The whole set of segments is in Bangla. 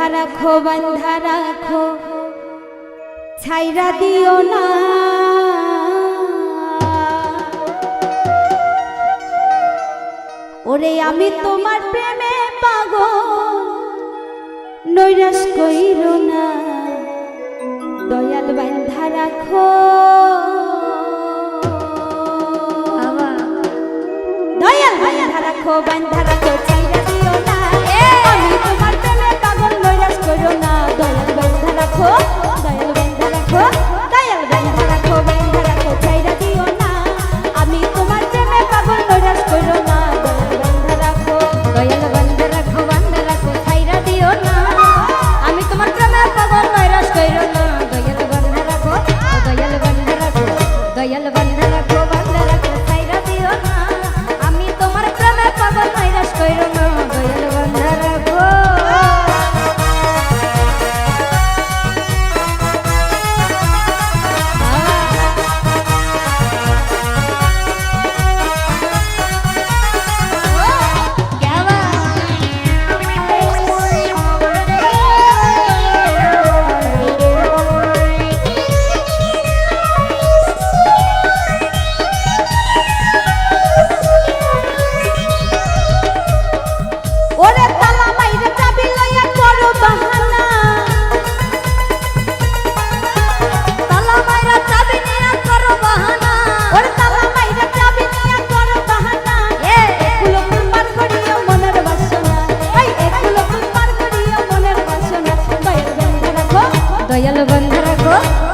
রাখো বান্ধা রাখো ছাইরা দিও না ওরে আমি তোমার প্রেমে পাগল নৈরাশ কইরো না দয়াল বান্ধা রাখো দয়াল বান্ধা রাখো ছাইরা দিও না আমি তোমার প্রেমে পাগল নৈরাশ কইরো না দয়াল বান্ধা রাখো দয়াল বান্ধা রাখো দয়াল বান্ধা রাখো ছাইরা দিও না আমি তোমার প্রেমে পাগল নৈরাশ কইরো না দয়াল বান্ধা রাখো ছাইরা দিও না আমি তোমার প্রেমে পাগল নৈরাশ কইরো না দয়াল বান্ধা রাখো দয়াল বান্ধা রাখো দয়াল বান্ধা রাখো ছাইরা দিও না আমি তোমার প্রেমে পাগল নৈরাশ কইরো না দয়াল বান্ধা রাখো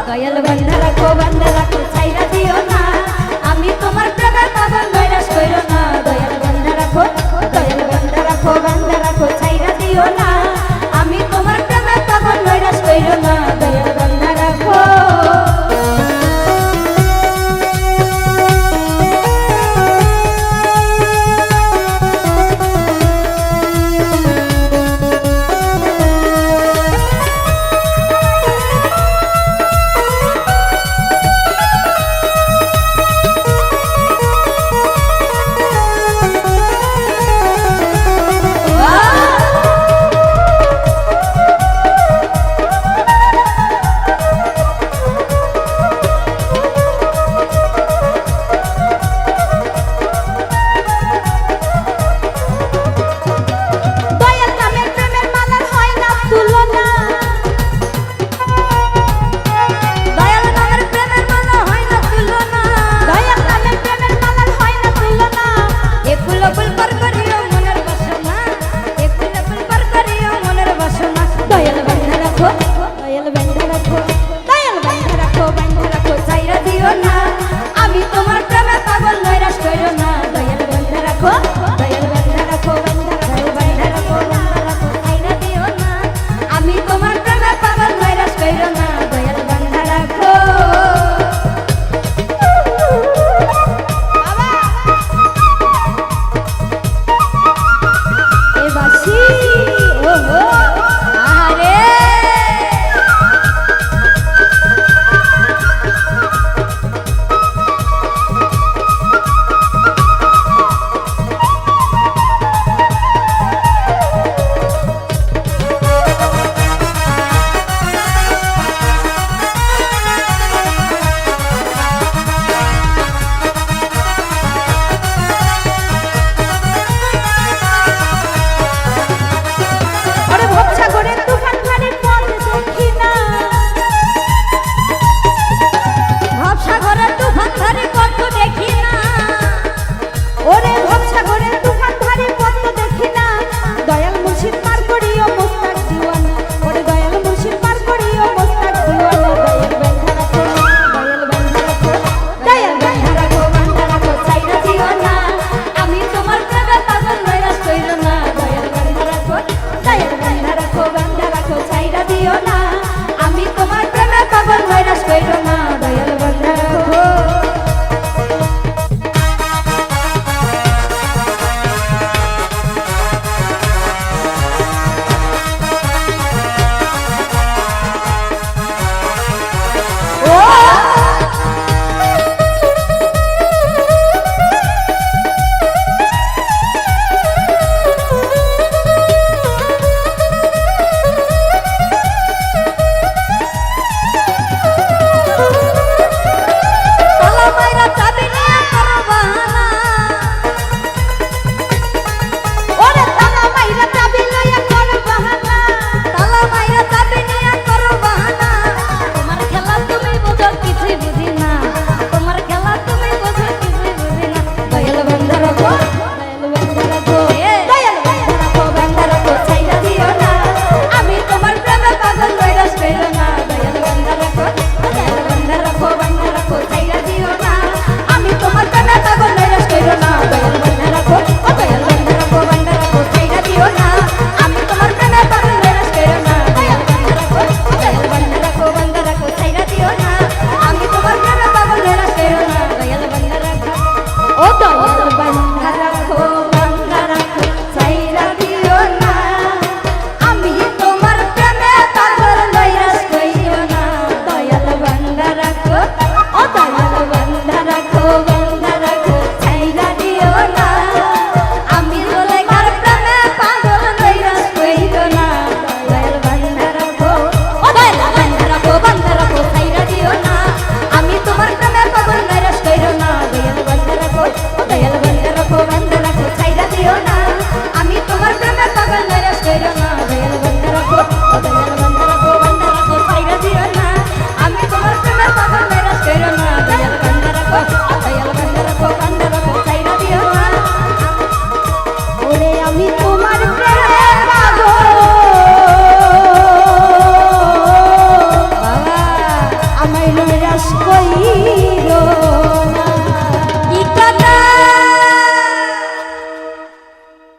দয়াল বান্ধা রাখো ছাইরা দিও না আমি তোমার প্রেমে পাগল নৈরাশ কইরো না দয়াল বান্ধা রাখো ছাইরা দিও না আমি তোমার প্রেমে পাগল নৈরাশ কইরো না দয়াল বান্ধা রাখো দয়াল বান্ধা রাখো ছাইরা দিও না আমি তোমার